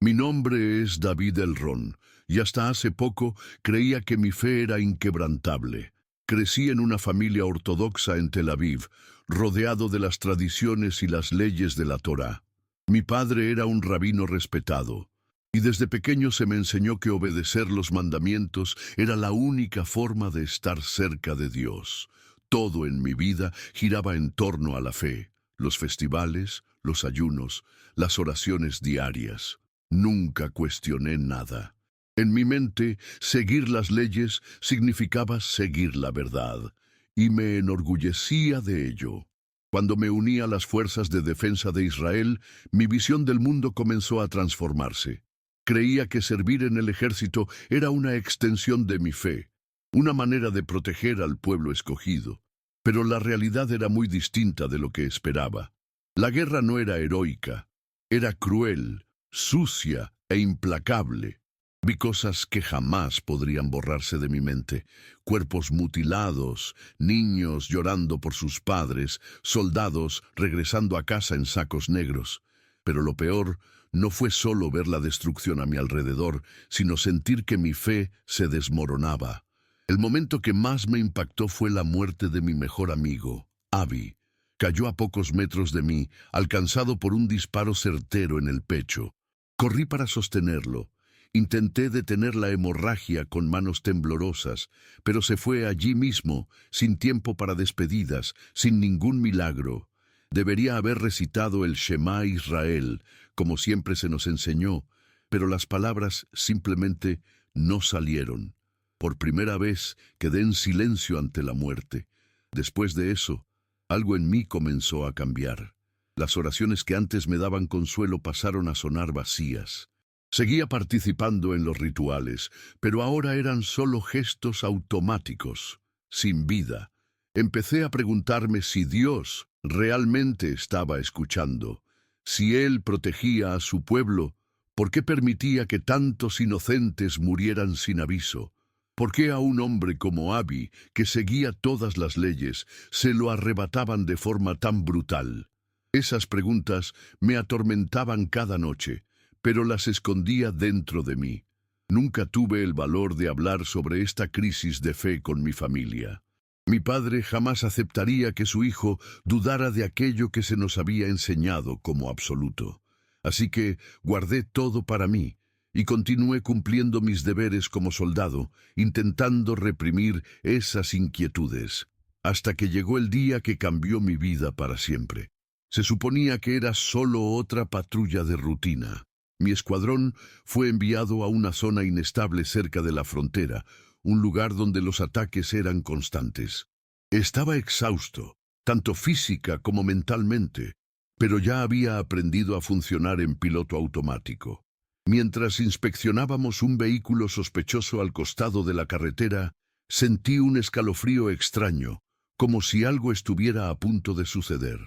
Mi nombre es David Elrond, y hasta hace poco creía que mi fe era inquebrantable. Crecí en una familia ortodoxa en Tel Aviv, rodeado de las tradiciones y las leyes de la Torá. Mi padre era un rabino respetado, y desde pequeño se me enseñó que obedecer los mandamientos era la única forma de estar cerca de Dios. Todo en mi vida giraba en torno a la fe, los festivales, los ayunos, las oraciones diarias. Nunca cuestioné nada. En mi mente, seguir las leyes significaba seguir la verdad, y me enorgullecía de ello. Cuando me uní a las fuerzas de defensa de Israel, mi visión del mundo comenzó a transformarse. Creía que servir en el ejército era una extensión de mi fe, una manera de proteger al pueblo escogido. Pero la realidad era muy distinta de lo que esperaba. La guerra no era heroica, era cruel, sucia e implacable. Vi cosas que jamás podrían borrarse de mi mente: cuerpos mutilados, niños llorando por sus padres, soldados regresando a casa en sacos negros. Pero lo peor no fue solo ver la destrucción a mi alrededor, sino sentir que mi fe se desmoronaba. El momento que más me impactó fue la muerte de mi mejor amigo, Avi. Cayó a pocos metros de mí, alcanzado por un disparo certero en el pecho. Corrí para sostenerlo. Intenté detener la hemorragia con manos temblorosas, pero se fue allí mismo, sin tiempo para despedidas, sin ningún milagro. Debería haber recitado el Shema Israel, como siempre se nos enseñó, pero las palabras simplemente no salieron. Por primera vez quedé en silencio ante la muerte. Después de eso, algo en mí comenzó a cambiar. Las oraciones que antes me daban consuelo pasaron a sonar vacías. Seguía participando en los rituales, pero ahora eran solo gestos automáticos, sin vida. Empecé a preguntarme si Dios realmente estaba escuchando. Si Él protegía a su pueblo, ¿por qué permitía que tantos inocentes murieran sin aviso? ¿Por qué a un hombre como Abi, que seguía todas las leyes, se lo arrebataban de forma tan brutal? Esas preguntas me atormentaban cada noche, pero las escondía dentro de mí. Nunca tuve el valor de hablar sobre esta crisis de fe con mi familia. Mi padre jamás aceptaría que su hijo dudara de aquello que se nos había enseñado como absoluto. Así que guardé todo para mí y continué cumpliendo mis deberes como soldado, intentando reprimir esas inquietudes, hasta que llegó el día que cambió mi vida para siempre. Se suponía que era solo otra patrulla de rutina. Mi escuadrón fue enviado a una zona inestable cerca de la frontera, un lugar donde los ataques eran constantes. Estaba exhausto, tanto física como mentalmente, pero ya había aprendido a funcionar en piloto automático. Mientras inspeccionábamos un vehículo sospechoso al costado de la carretera, sentí un escalofrío extraño, como si algo estuviera a punto de suceder.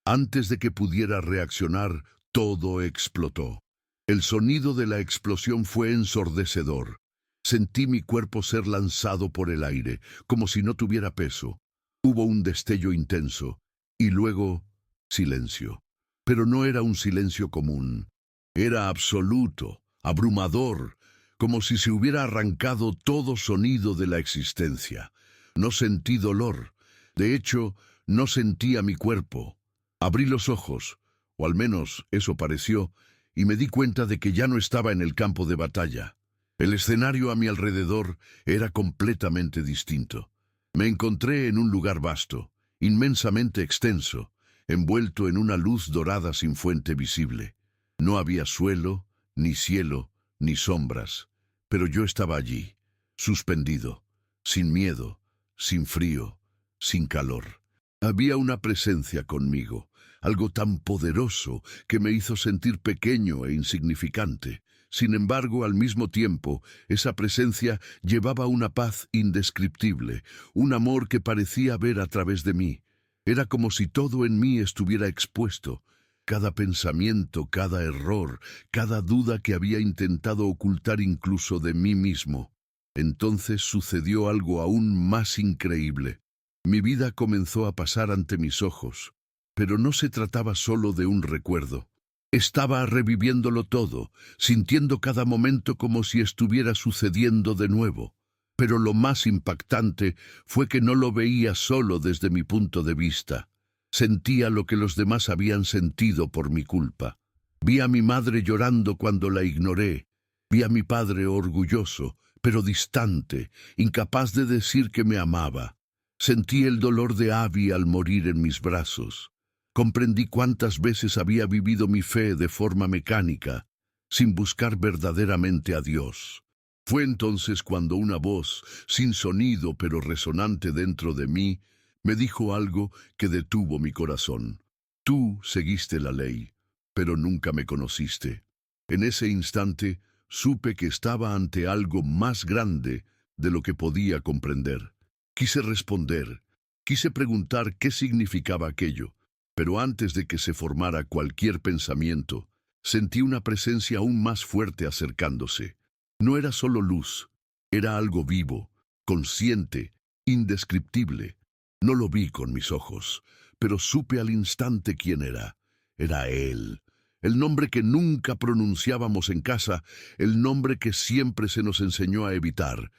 Antes de que pudiera reaccionar, todo explotó. El sonido de la explosión fue ensordecedor. Sentí mi cuerpo ser lanzado por el aire, como si no tuviera peso. Hubo un destello intenso, y luego silencio. Pero no era un silencio común. Era absoluto, abrumador, como si se hubiera arrancado todo sonido de la existencia. No sentí dolor. De hecho, no sentía mi cuerpo. Abrí los ojos, o al menos eso pareció, y me di cuenta de que ya no estaba en el campo de batalla. El escenario a mi alrededor era completamente distinto. Me encontré en un lugar vasto, inmensamente extenso, envuelto en una luz dorada sin fuente visible. No había suelo, ni cielo, ni sombras, pero yo estaba allí, suspendido, sin miedo, sin frío, sin calor. Había una presencia conmigo, algo tan poderoso que me hizo sentir pequeño e insignificante. Sin embargo, al mismo tiempo, esa presencia llevaba una paz indescriptible, un amor que parecía ver a través de mí. Era como si todo en mí estuviera expuesto, cada pensamiento, cada error, cada duda que había intentado ocultar incluso de mí mismo. Entonces sucedió algo aún más increíble. Mi vida comenzó a pasar ante mis ojos, pero no se trataba solo de un recuerdo. Estaba reviviéndolo todo, sintiendo cada momento como si estuviera sucediendo de nuevo. Pero lo más impactante fue que no lo veía solo desde mi punto de vista. Sentía lo que los demás habían sentido por mi culpa. Vi a mi madre llorando cuando la ignoré. Vi a mi padre orgulloso, pero distante, incapaz de decir que me amaba. Sentí el dolor de Abby al morir en mis brazos. Comprendí cuántas veces había vivido mi fe de forma mecánica, sin buscar verdaderamente a Dios. Fue entonces cuando una voz, sin sonido pero resonante dentro de mí, me dijo algo que detuvo mi corazón. Tú seguiste la ley, pero nunca me conociste. En ese instante supe que estaba ante algo más grande de lo que podía comprender. Quise responder, quise preguntar qué significaba aquello, pero antes de que se formara cualquier pensamiento, sentí una presencia aún más fuerte acercándose. No era solo luz, era algo vivo, consciente, indescriptible. No lo vi con mis ojos, pero supe al instante quién era. Era Él, el nombre que nunca pronunciábamos en casa, el nombre que siempre se nos enseñó a evitar,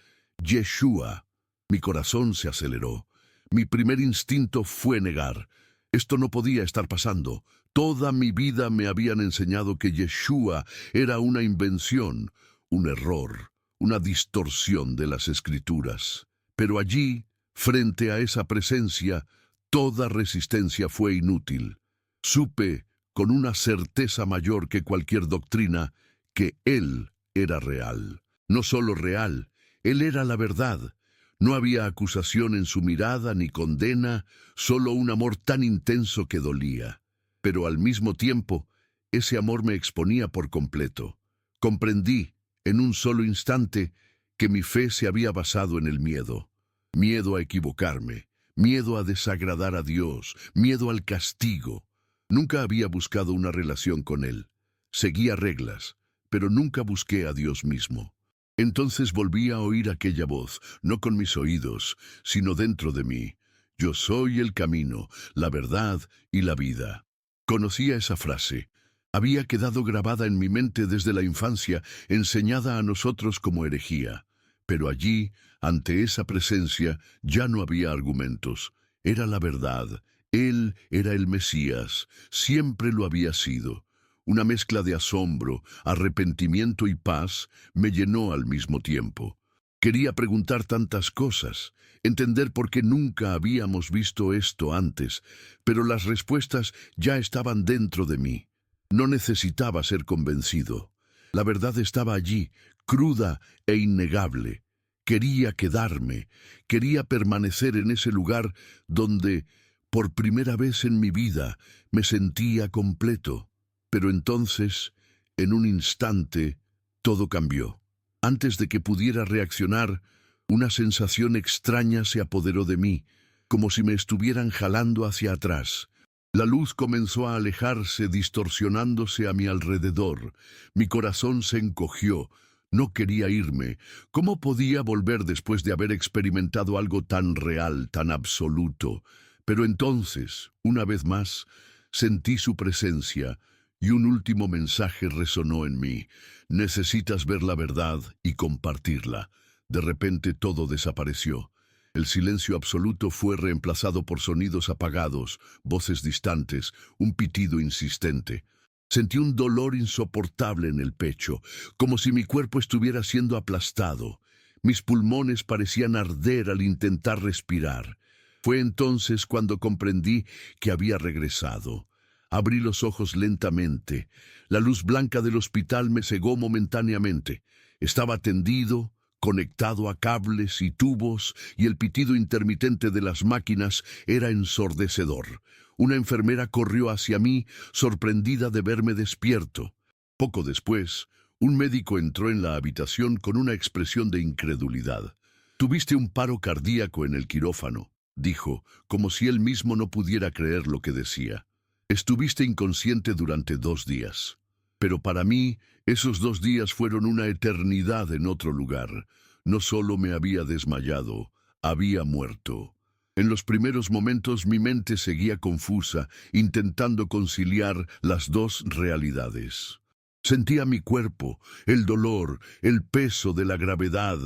Yeshua. Mi corazón se aceleró. Mi primer instinto fue negar. Esto no podía estar pasando. Toda mi vida me habían enseñado que Yeshua era una invención, un error, una distorsión de las Escrituras. Pero allí, frente a esa presencia, toda resistencia fue inútil. Supe, con una certeza mayor que cualquier doctrina, que Él era real. No solo real, Él era la verdad. No había acusación en su mirada ni condena, solo un amor tan intenso que dolía. Pero al mismo tiempo, ese amor me exponía por completo. Comprendí, en un solo instante, que mi fe se había basado en el miedo. Miedo a equivocarme, miedo a desagradar a Dios, miedo al castigo. Nunca había buscado una relación con Él. Seguía reglas, pero nunca busqué a Dios mismo. Entonces volví a oír aquella voz, no con mis oídos, sino dentro de mí. Yo soy el camino, la verdad y la vida. Conocía esa frase. Había quedado grabada en mi mente desde la infancia, enseñada a nosotros como herejía. Pero allí, ante esa presencia, ya no había argumentos. Era la verdad. Él era el Mesías. Siempre lo había sido. Una mezcla de asombro, arrepentimiento y paz me llenó al mismo tiempo. Quería preguntar tantas cosas, entender por qué nunca habíamos visto esto antes, pero las respuestas ya estaban dentro de mí. No necesitaba ser convencido. La verdad estaba allí, cruda e innegable. Quería quedarme, quería permanecer en ese lugar donde, por primera vez en mi vida, me sentía completo. Pero entonces, en un instante, todo cambió. Antes de que pudiera reaccionar, una sensación extraña se apoderó de mí, como si me estuvieran jalando hacia atrás. La luz comenzó a alejarse, distorsionándose a mi alrededor. Mi corazón se encogió. No quería irme. ¿Cómo podía volver después de haber experimentado algo tan real, tan absoluto? Pero entonces, una vez más, sentí su presencia, y un último mensaje resonó en mí. Necesitas ver la verdad y compartirla. De repente todo desapareció. El silencio absoluto fue reemplazado por sonidos apagados, voces distantes, un pitido insistente. Sentí un dolor insoportable en el pecho, como si mi cuerpo estuviera siendo aplastado. Mis pulmones parecían arder al intentar respirar. Fue entonces cuando comprendí que había regresado. Abrí los ojos lentamente. La luz blanca del hospital me cegó momentáneamente. Estaba tendido, conectado a cables y tubos, y el pitido intermitente de las máquinas era ensordecedor. Una enfermera corrió hacia mí, sorprendida de verme despierto. Poco después, un médico entró en la habitación con una expresión de incredulidad. «Tuviste un paro cardíaco en el quirófano», dijo, como si él mismo no pudiera creer lo que decía. «Estuviste inconsciente durante 2 días». Pero para mí, esos 2 días fueron una eternidad en otro lugar. No solo me había desmayado, había muerto. En los primeros momentos mi mente seguía confusa, intentando conciliar las dos realidades. Sentía mi cuerpo, el dolor, el peso de la gravedad,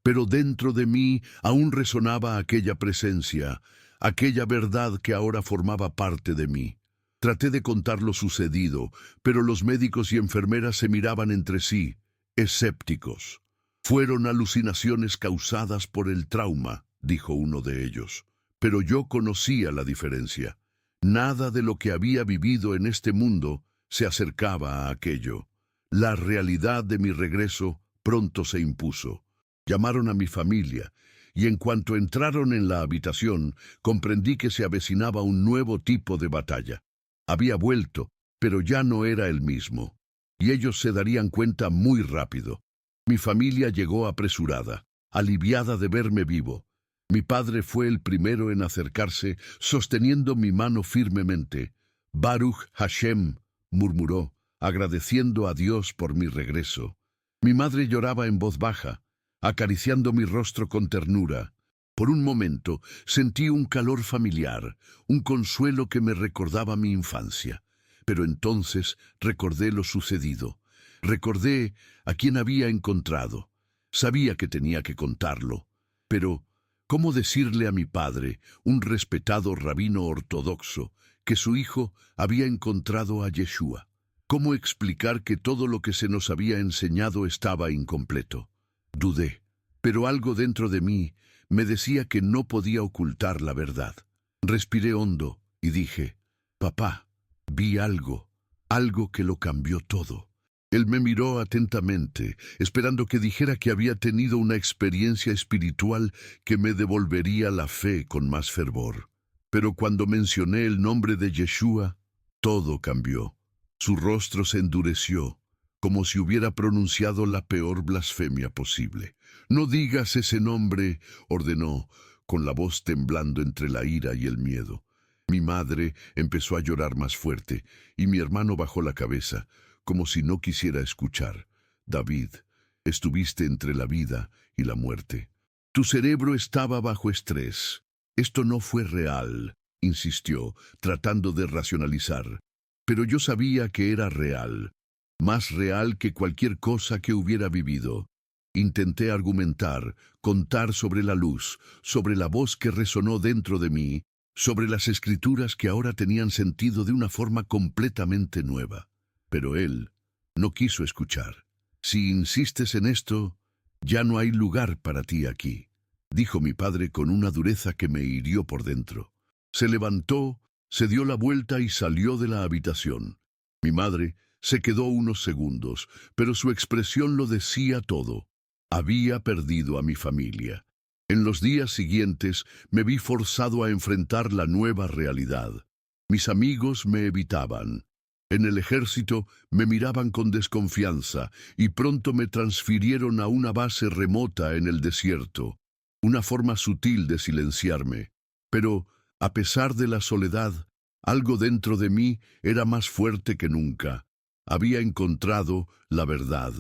pero dentro de mí aún resonaba aquella presencia, aquella verdad que ahora formaba parte de mí. Traté de contar lo sucedido, pero los médicos y enfermeras se miraban entre sí, escépticos. Fueron alucinaciones causadas por el trauma, dijo uno de ellos. Pero yo conocía la diferencia. Nada de lo que había vivido en este mundo se acercaba a aquello. La realidad de mi regreso pronto se impuso. Llamaron a mi familia, y en cuanto entraron en la habitación, comprendí que se avecinaba un nuevo tipo de batalla. Había vuelto, pero ya no era el mismo. Y ellos se darían cuenta muy rápido. Mi familia llegó apresurada, aliviada de verme vivo. Mi padre fue el primero en acercarse, sosteniendo mi mano firmemente. Baruch Hashem, murmuró, agradeciendo a Dios por mi regreso. Mi madre lloraba en voz baja, acariciando mi rostro con ternura. Por un momento sentí un calor familiar, un consuelo que me recordaba mi infancia. Pero entonces recordé lo sucedido. Recordé a quien había encontrado. Sabía que tenía que contarlo. Pero, ¿cómo decirle a mi padre, un respetado rabino ortodoxo, que su hijo había encontrado a Yeshua? ¿Cómo explicar que todo lo que se nos había enseñado estaba incompleto? Dudé, pero algo dentro de mí me decía que no podía ocultar la verdad. Respiré hondo y dije, «Papá, vi algo que lo cambió todo». Él me miró atentamente, esperando que dijera que había tenido una experiencia espiritual que me devolvería la fe con más fervor. Pero cuando mencioné el nombre de Yeshua, todo cambió. Su rostro se endureció, como si hubiera pronunciado la peor blasfemia posible. «No digas ese nombre», ordenó, con la voz temblando entre la ira y el miedo. Mi madre empezó a llorar más fuerte, y mi hermano bajó la cabeza, como si no quisiera escuchar. «David, estuviste entre la vida y la muerte. Tu cerebro estaba bajo estrés. Esto no fue real», insistió, tratando de racionalizar. Pero yo sabía que era real, más real que cualquier cosa que hubiera vivido. Intenté argumentar, contar sobre la luz, sobre la voz que resonó dentro de mí, sobre las escrituras que ahora tenían sentido de una forma completamente nueva. Pero él no quiso escuchar. «Si insistes en esto, ya no hay lugar para ti aquí», dijo mi padre con una dureza que me hirió por dentro. Se levantó, se dio la vuelta y salió de la habitación. Mi madre se quedó unos segundos, pero su expresión lo decía todo. Había perdido a mi familia. En los días siguientes me vi forzado a enfrentar la nueva realidad. Mis amigos me evitaban. En el ejército me miraban con desconfianza y pronto me transfirieron a una base remota en el desierto, una forma sutil de silenciarme. Pero, a pesar de la soledad, algo dentro de mí era más fuerte que nunca. Había encontrado la verdad.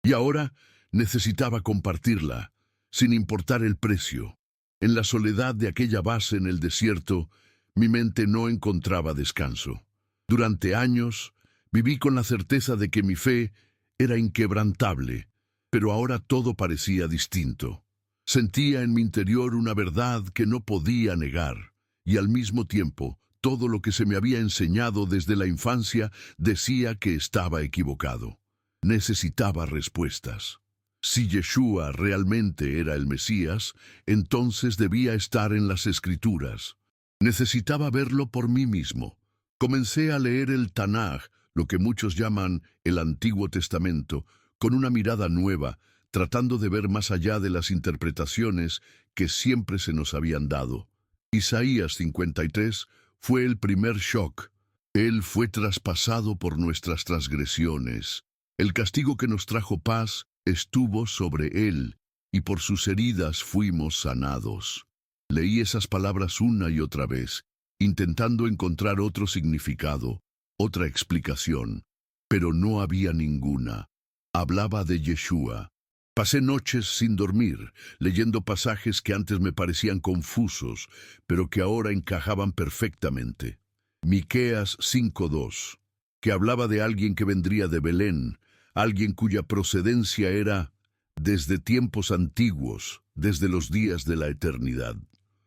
Y ahora necesitaba compartirla, sin importar el precio. En la soledad de aquella base en el desierto, mi mente no encontraba descanso. Durante años, viví con la certeza de que mi fe era inquebrantable, pero ahora todo parecía distinto. Sentía en mi interior una verdad que no podía negar, y al mismo tiempo, todo lo que se me había enseñado desde la infancia decía que estaba equivocado. Necesitaba respuestas. Si Yeshua realmente era el Mesías, entonces debía estar en las Escrituras. Necesitaba verlo por mí mismo. Comencé a leer el Tanaj, lo que muchos llaman el Antiguo Testamento, con una mirada nueva, tratando de ver más allá de las interpretaciones que siempre se nos habían dado. Isaías 53 fue el primer shock. Él fue traspasado por nuestras transgresiones. El castigo que nos trajo paz estuvo sobre él, y por sus heridas fuimos sanados. Leí esas palabras una y otra vez, intentando encontrar otro significado, otra explicación, pero no había ninguna. Hablaba de Yeshua. Pasé noches sin dormir, leyendo pasajes que antes me parecían confusos, pero que ahora encajaban perfectamente. Miqueas 5:2, que hablaba de alguien que vendría de Belén, alguien cuya procedencia era desde tiempos antiguos, desde los días de la eternidad.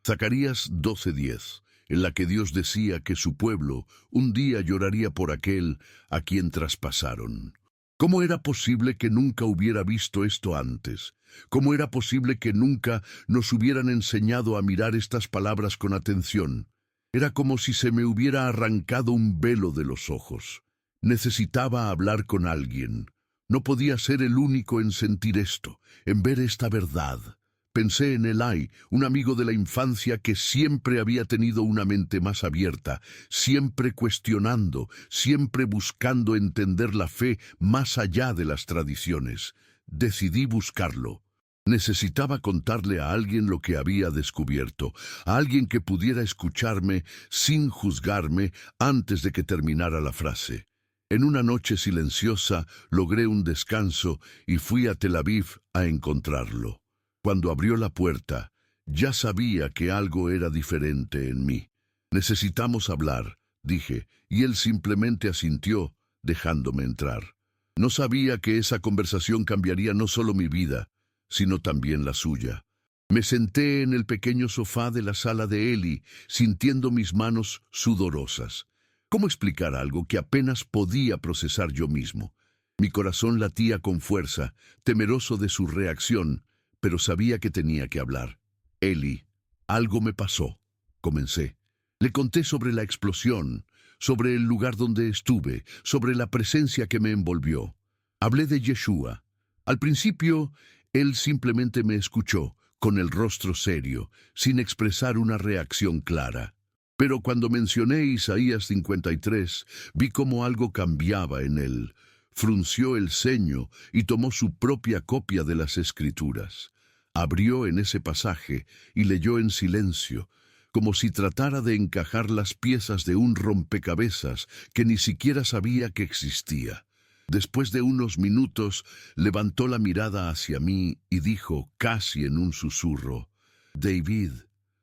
Zacarías 12:10, en la que Dios decía que su pueblo un día lloraría por aquel a quien traspasaron. ¿Cómo era posible que nunca hubiera visto esto antes? ¿Cómo era posible que nunca nos hubieran enseñado a mirar estas palabras con atención? Era como si se me hubiera arrancado un velo de los ojos. Necesitaba hablar con alguien. No podía ser el único en sentir esto, en ver esta verdad. Pensé en Eli, un amigo de la infancia que siempre había tenido una mente más abierta, siempre cuestionando, siempre buscando entender la fe más allá de las tradiciones. Decidí buscarlo. Necesitaba contarle a alguien lo que había descubierto, a alguien que pudiera escucharme sin juzgarme antes de que terminara la frase. En una noche silenciosa logré un descanso y fui a Tel Aviv a encontrarlo. Cuando abrió la puerta, ya sabía que algo era diferente en mí. Necesitamos hablar, dije, y él simplemente asintió, dejándome entrar. No sabía que esa conversación cambiaría no solo mi vida, sino también la suya. Me senté en el pequeño sofá de la sala de Eli, sintiendo mis manos sudorosas. ¿Cómo explicar algo que apenas podía procesar yo mismo? Mi corazón latía con fuerza, temeroso de su reacción, pero sabía que tenía que hablar. Eli, algo me pasó, comencé. Le conté sobre la explosión, sobre el lugar donde estuve, sobre la presencia que me envolvió. Hablé de Yeshua. Al principio, él simplemente me escuchó, con el rostro serio, sin expresar una reacción clara. Pero cuando mencioné Isaías 53, vi cómo algo cambiaba en él. Frunció el ceño y tomó su propia copia de las Escrituras. Abrió en ese pasaje y leyó en silencio, como si tratara de encajar las piezas de un rompecabezas que ni siquiera sabía que existía. Después de unos minutos, levantó la mirada hacia mí y dijo, casi en un susurro, «David,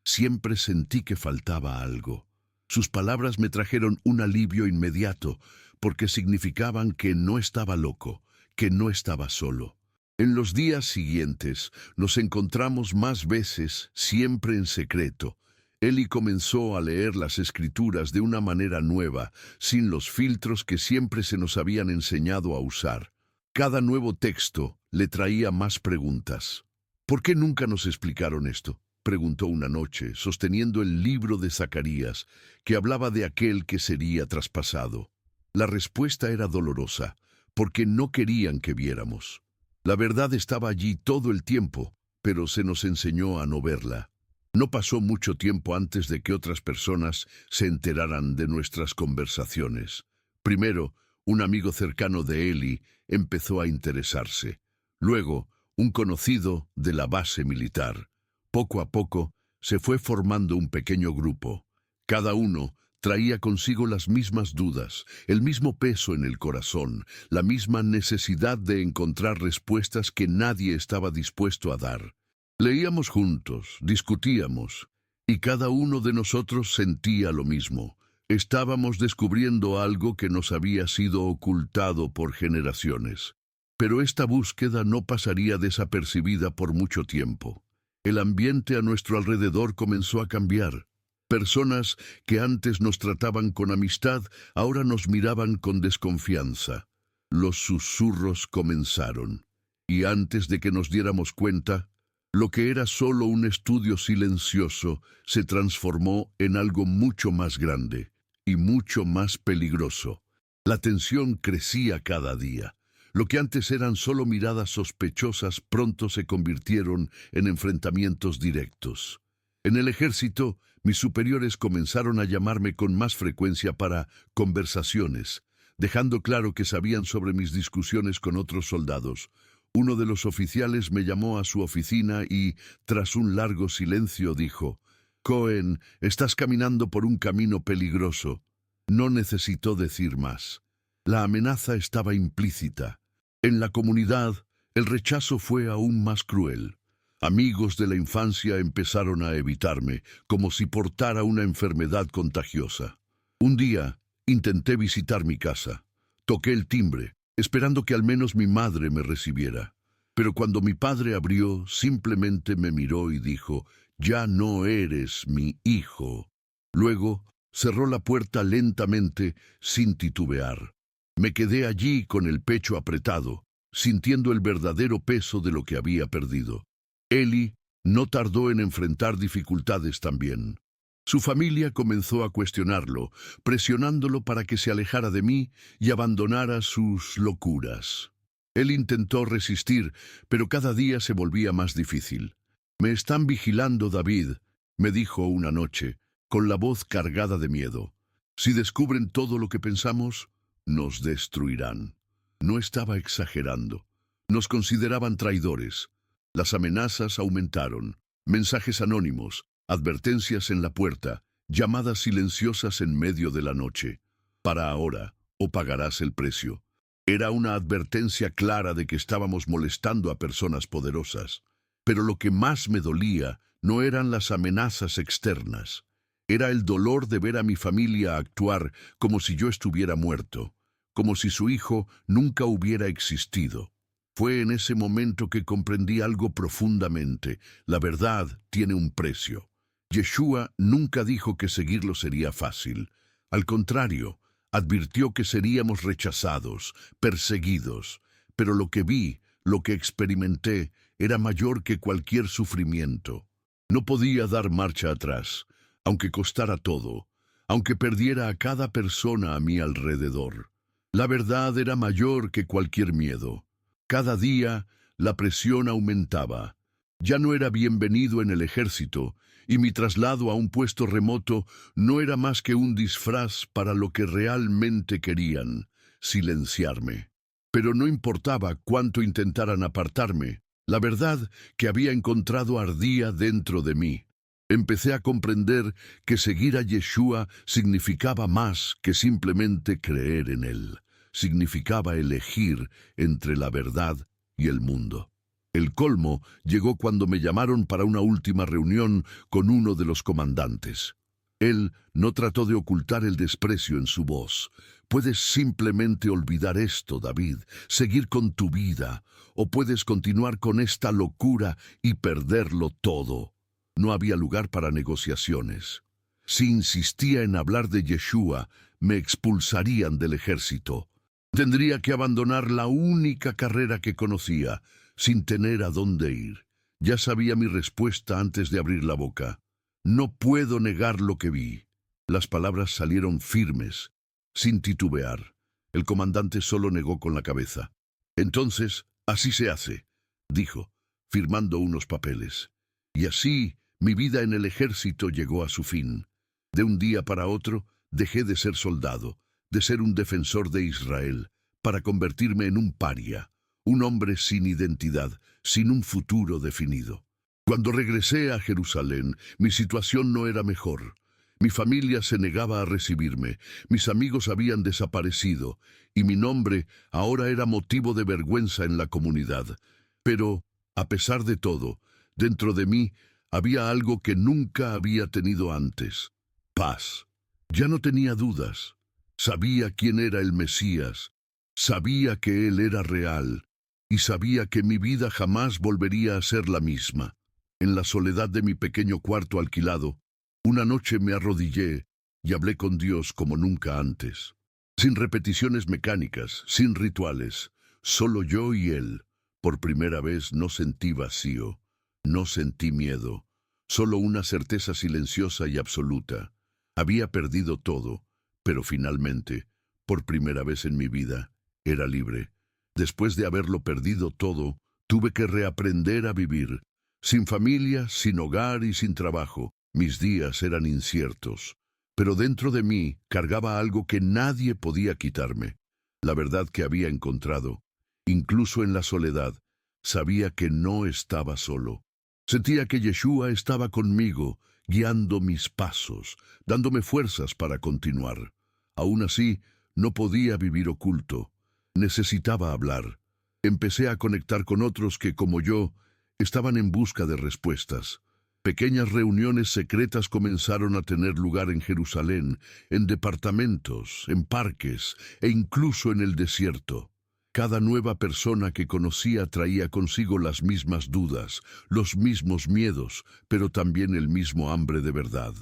siempre sentí que faltaba algo». Sus palabras me trajeron un alivio inmediato, porque significaban que no estaba loco, que no estaba solo. En los días siguientes nos encontramos más veces, siempre en secreto. Eli comenzó a leer las Escrituras de una manera nueva, sin los filtros que siempre se nos habían enseñado a usar. Cada nuevo texto le traía más preguntas. ¿Por qué nunca nos explicaron esto?, preguntó una noche, sosteniendo el libro de Zacarías, que hablaba de aquel que sería traspasado. La respuesta era dolorosa, porque no querían que viéramos. La verdad estaba allí todo el tiempo, pero se nos enseñó a no verla. No pasó mucho tiempo antes de que otras personas se enteraran de nuestras conversaciones. Primero, un amigo cercano de Eli empezó a interesarse. Luego, un conocido de la base militar. Poco a poco, se fue formando un pequeño grupo. Cada uno traía consigo las mismas dudas, el mismo peso en el corazón, la misma necesidad de encontrar respuestas que nadie estaba dispuesto a dar. Leíamos juntos, discutíamos, y cada uno de nosotros sentía lo mismo. Estábamos descubriendo algo que nos había sido ocultado por generaciones. Pero esta búsqueda no pasaría desapercibida por mucho tiempo. El ambiente a nuestro alrededor comenzó a cambiar. Personas que antes nos trataban con amistad, ahora nos miraban con desconfianza. Los susurros comenzaron, y antes de que nos diéramos cuenta, lo que era solo un estudio silencioso se transformó en algo mucho más grande y mucho más peligroso. La tensión crecía cada día. Lo que antes eran solo miradas sospechosas pronto se convirtieron en enfrentamientos directos. En el ejército, mis superiores comenzaron a llamarme con más frecuencia para conversaciones, dejando claro que sabían sobre mis discusiones con otros soldados. Uno de los oficiales me llamó a su oficina y, tras un largo silencio, dijo, «Cohen, estás caminando por un camino peligroso». No necesitó decir más. La amenaza estaba implícita. En la comunidad, El rechazo fue aún más cruel. Amigos de la infancia empezaron a evitarme, como si portara una enfermedad contagiosa. Un día, intenté visitar mi casa. Toqué el timbre, esperando que al menos mi madre me recibiera. Pero cuando mi padre abrió, simplemente me miró y dijo: «Ya no eres mi hijo». Luego, cerró la puerta lentamente, sin titubear. Me quedé allí con el pecho apretado, sintiendo el verdadero peso de lo que había perdido. Eli no tardó en enfrentar dificultades también. Su familia comenzó a cuestionarlo, presionándolo para que se alejara de mí y abandonara sus locuras. Él intentó resistir, pero cada día se volvía más difícil. «Me están vigilando, David», me dijo una noche, con la voz cargada de miedo. «Si descubren todo lo que pensamos, nos destruirán». No estaba exagerando. Nos consideraban traidores. Las amenazas aumentaron. Mensajes anónimos, advertencias en la puerta, llamadas silenciosas en medio de la noche. «Para ahora, o pagarás el precio». Era una advertencia clara de que estábamos molestando a personas poderosas. Pero lo que más me dolía no eran las amenazas externas. Era el dolor de ver a mi familia actuar como si yo estuviera muerto, como si su hijo nunca hubiera existido. Fue en ese momento que comprendí algo profundamente. La verdad tiene un precio. Yeshua nunca dijo que seguirlo sería fácil. Al contrario, advirtió que seríamos rechazados, perseguidos. Pero lo que vi, lo que experimenté, era mayor que cualquier sufrimiento. No podía dar marcha atrás, aunque costara todo, aunque perdiera a cada persona a mi alrededor. La verdad era mayor que cualquier miedo. Cada día la presión aumentaba. Ya no era bienvenido en el ejército, y mi traslado a un puesto remoto no era más que un disfraz para lo que realmente querían: silenciarme. Pero no importaba cuánto intentaran apartarme, la verdad que había encontrado ardía dentro de mí. Empecé a comprender que seguir a Yeshua significaba más que simplemente creer en él. Significaba elegir entre la verdad y el mundo. El colmo llegó cuando me llamaron para una última reunión con uno de los comandantes. Él no trató de ocultar el desprecio en su voz. «Puedes simplemente olvidar esto, David, seguir con tu vida, o puedes continuar con esta locura y perderlo todo». No había lugar para negociaciones. Si insistía en hablar de Yeshua, me expulsarían del ejército. Tendría que abandonar la única carrera que conocía, sin tener a dónde ir. Ya sabía mi respuesta antes de abrir la boca. «No puedo negar lo que vi». Las palabras salieron firmes, sin titubear. El comandante solo negó con la cabeza. «Entonces, así se hace», dijo, firmando unos papeles. Y así, mi vida en el ejército llegó a su fin. De un día para otro, dejé de ser soldado, de ser un defensor de Israel, para convertirme en un paria, un hombre sin identidad, sin un futuro definido. Cuando regresé a Jerusalén, mi situación no era mejor. Mi familia se negaba a recibirme, mis amigos habían desaparecido, y mi nombre ahora era motivo de vergüenza en la comunidad. Pero, a pesar de todo, dentro de mí había algo que nunca había tenido antes: paz. Ya no tenía dudas. Sabía quién era el Mesías, sabía que él era real, y sabía que mi vida jamás volvería a ser la misma. En la soledad de mi pequeño cuarto alquilado, una noche me arrodillé y hablé con Dios como nunca antes. Sin repeticiones mecánicas, sin rituales, solo yo y Él. Por primera vez no sentí vacío, no sentí miedo, solo una certeza silenciosa y absoluta. Había perdido todo, pero finalmente, por primera vez en mi vida, era libre. Después de haberlo perdido todo, tuve que reaprender a vivir. Sin familia, sin hogar y sin trabajo, mis días eran inciertos. Pero dentro de mí cargaba algo que nadie podía quitarme. La verdad que había encontrado. Incluso en la soledad, sabía que no estaba solo. Sentía que Yeshua estaba conmigo, guiando mis pasos, dándome fuerzas para continuar. Aún así, no podía vivir oculto. Necesitaba hablar. Empecé a conectar con otros que, como yo, estaban en busca de respuestas. Pequeñas reuniones secretas comenzaron a tener lugar en Jerusalén, en departamentos, en parques e incluso en el desierto. Cada nueva persona que conocía traía consigo las mismas dudas, los mismos miedos, pero también el mismo hambre de verdad.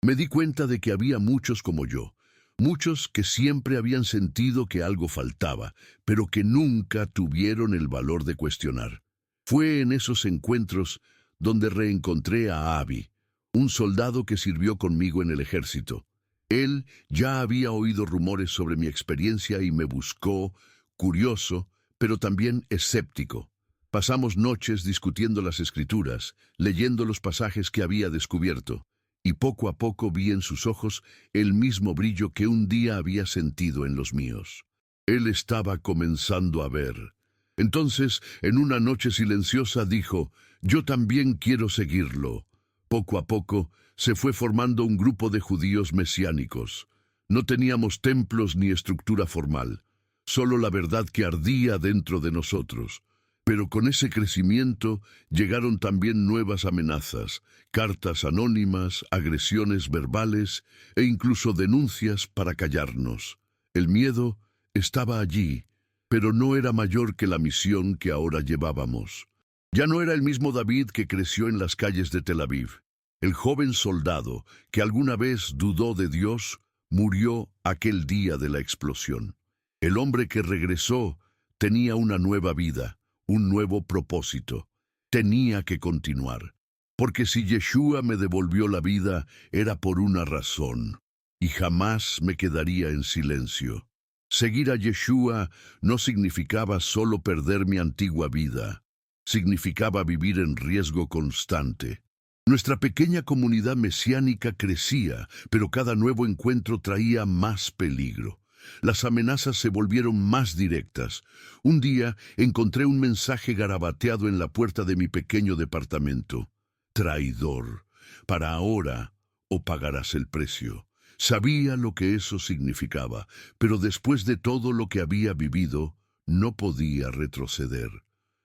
Me di cuenta de que había muchos como yo, muchos que siempre habían sentido que algo faltaba, pero que nunca tuvieron el valor de cuestionar. Fue en esos encuentros donde reencontré a Avi, un soldado que sirvió conmigo en el ejército. Él ya había oído rumores sobre mi experiencia y me buscó, curioso, pero también escéptico. Pasamos noches discutiendo las escrituras, leyendo los pasajes que había descubierto, y poco a poco vi en sus ojos el mismo brillo que un día había sentido en los míos. Él estaba comenzando a ver. Entonces, en una noche silenciosa, dijo: «Yo también quiero seguirlo». Poco a poco, se fue formando un grupo de judíos mesiánicos. No teníamos templos ni estructura formal, solo la verdad que ardía dentro de nosotros. Pero con ese crecimiento llegaron también nuevas amenazas, cartas anónimas, agresiones verbales e incluso denuncias para callarnos. El miedo estaba allí, pero no era mayor que la misión que ahora llevábamos. Ya no era el mismo David que creció en las calles de Tel Aviv. El joven soldado que alguna vez dudó de Dios murió aquel día de la explosión. El hombre que regresó tenía una nueva vida, un nuevo propósito. Tenía que continuar, porque si Yeshua me devolvió la vida era por una razón, y jamás me quedaría en silencio. Seguir a Yeshua no significaba solo perder mi antigua vida, significaba vivir en riesgo constante. Nuestra pequeña comunidad mesiánica crecía, pero cada nuevo encuentro traía más peligro. Las amenazas se volvieron más directas. Un día encontré un mensaje garabateado en la puerta de mi pequeño departamento. «Traidor, para ahora o pagarás el precio». Sabía lo que eso significaba, pero después de todo lo que había vivido, no podía retroceder.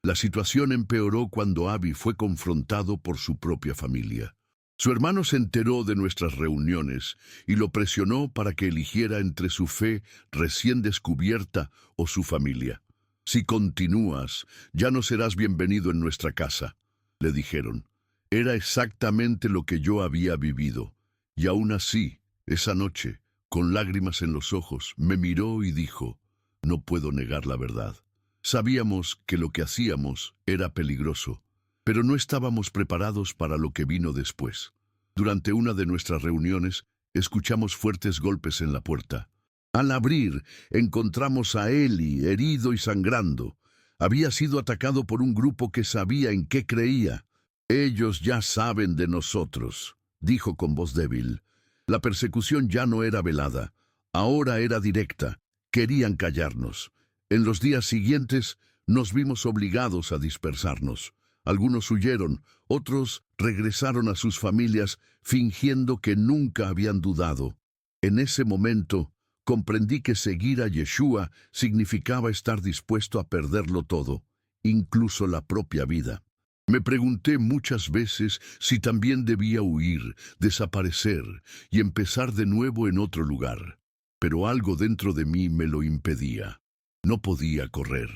La situación empeoró cuando Avi fue confrontado por su propia familia. Su hermano se enteró de nuestras reuniones y lo presionó para que eligiera entre su fe recién descubierta o su familia. «Si continúas, ya no serás bienvenido en nuestra casa», le dijeron. Era exactamente lo que yo había vivido. Y aún así, esa noche, con lágrimas en los ojos, me miró y dijo: «No puedo negar la verdad». Sabíamos que lo que hacíamos era peligroso, pero no estábamos preparados para lo que vino después. Durante una de nuestras reuniones, escuchamos fuertes golpes en la puerta. Al abrir, encontramos a Eli, herido y sangrando. Había sido atacado por un grupo que sabía en qué creía. «Ellos ya saben de nosotros», dijo con voz débil. La persecución ya no era velada, ahora era directa. Querían callarnos. En los días siguientes nos vimos obligados a dispersarnos. Algunos huyeron, otros regresaron a sus familias fingiendo que nunca habían dudado. En ese momento comprendí que seguir a Yeshua significaba estar dispuesto a perderlo todo, incluso la propia vida. Me pregunté muchas veces si también debía huir, desaparecer y empezar de nuevo en otro lugar. Pero algo dentro de mí me lo impedía. No podía correr.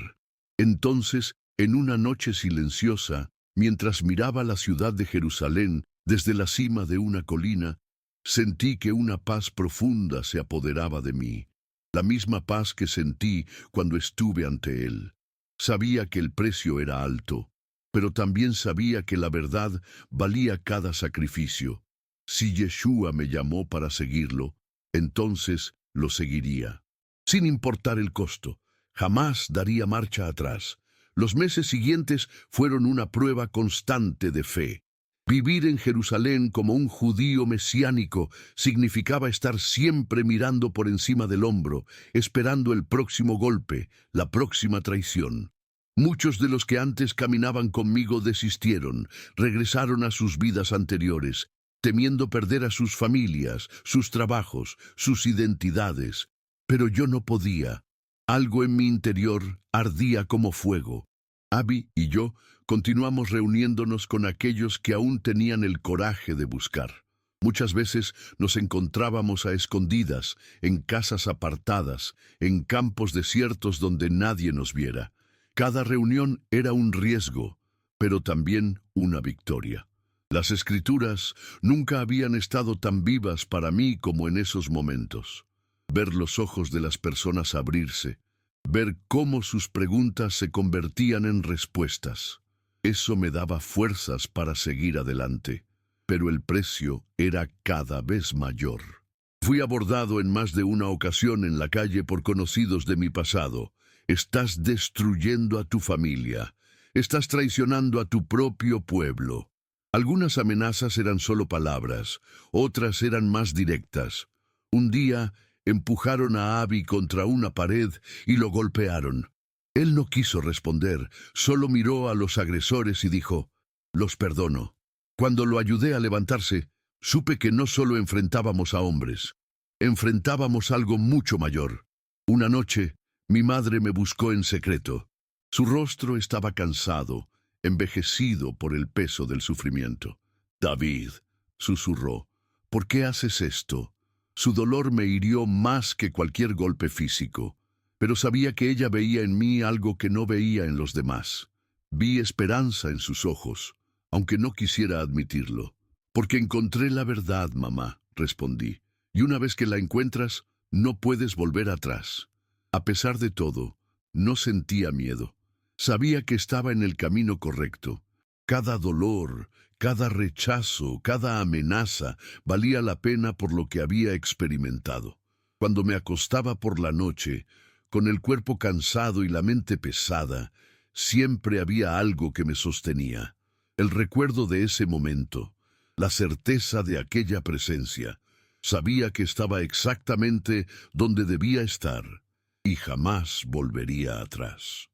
Entonces, en una noche silenciosa, mientras miraba la ciudad de Jerusalén desde la cima de una colina, sentí que una paz profunda se apoderaba de mí. La misma paz que sentí cuando estuve ante él. Sabía que el precio era alto, pero también sabía que la verdad valía cada sacrificio. Si Yeshua me llamó para seguirlo, entonces lo seguiría, sin importar el costo. Jamás daría marcha atrás. Los meses siguientes fueron una prueba constante de fe. Vivir en Jerusalén como un judío mesiánico significaba estar siempre mirando por encima del hombro, esperando el próximo golpe, la próxima traición. Muchos de los que antes caminaban conmigo desistieron, regresaron a sus vidas anteriores, temiendo perder a sus familias, sus trabajos, sus identidades. Pero yo no podía. Algo en mi interior ardía como fuego. Abby y yo continuamos reuniéndonos con aquellos que aún tenían el coraje de buscar. Muchas veces nos encontrábamos a escondidas, en casas apartadas, en campos desiertos donde nadie nos viera. Cada reunión era un riesgo, pero también una victoria. Las Escrituras nunca habían estado tan vivas para mí como en esos momentos. Ver los ojos de las personas abrirse, ver cómo sus preguntas se convertían en respuestas. Eso me daba fuerzas para seguir adelante, pero el precio era cada vez mayor. Fui abordado en más de una ocasión en la calle por conocidos de mi pasado. Estás destruyendo a tu familia. Estás traicionando a tu propio pueblo. Algunas amenazas eran solo palabras, otras eran más directas. Un día empujaron a Abby contra una pared y lo golpearon. Él no quiso responder, solo miró a los agresores y dijo, «Los perdono». Cuando lo ayudé a levantarse, supe que no solo enfrentábamos a hombres, enfrentábamos algo mucho mayor. Una noche, mi madre me buscó en secreto. Su rostro estaba cansado, envejecido por el peso del sufrimiento. «David», susurró, «¿por qué haces esto?» Su dolor me hirió más que cualquier golpe físico, pero sabía que ella veía en mí algo que no veía en los demás. Vi esperanza en sus ojos, aunque no quisiera admitirlo. «Porque encontré la verdad, mamá», respondí, «y una vez que la encuentras, no puedes volver atrás». A pesar de todo, no sentía miedo. Sabía que estaba en el camino correcto. Cada dolor, cada rechazo, cada amenaza valía la pena por lo que había experimentado. Cuando me acostaba por la noche, con el cuerpo cansado y la mente pesada, siempre había algo que me sostenía. El recuerdo de ese momento, la certeza de aquella presencia. Sabía que estaba exactamente donde debía estar y jamás volvería atrás.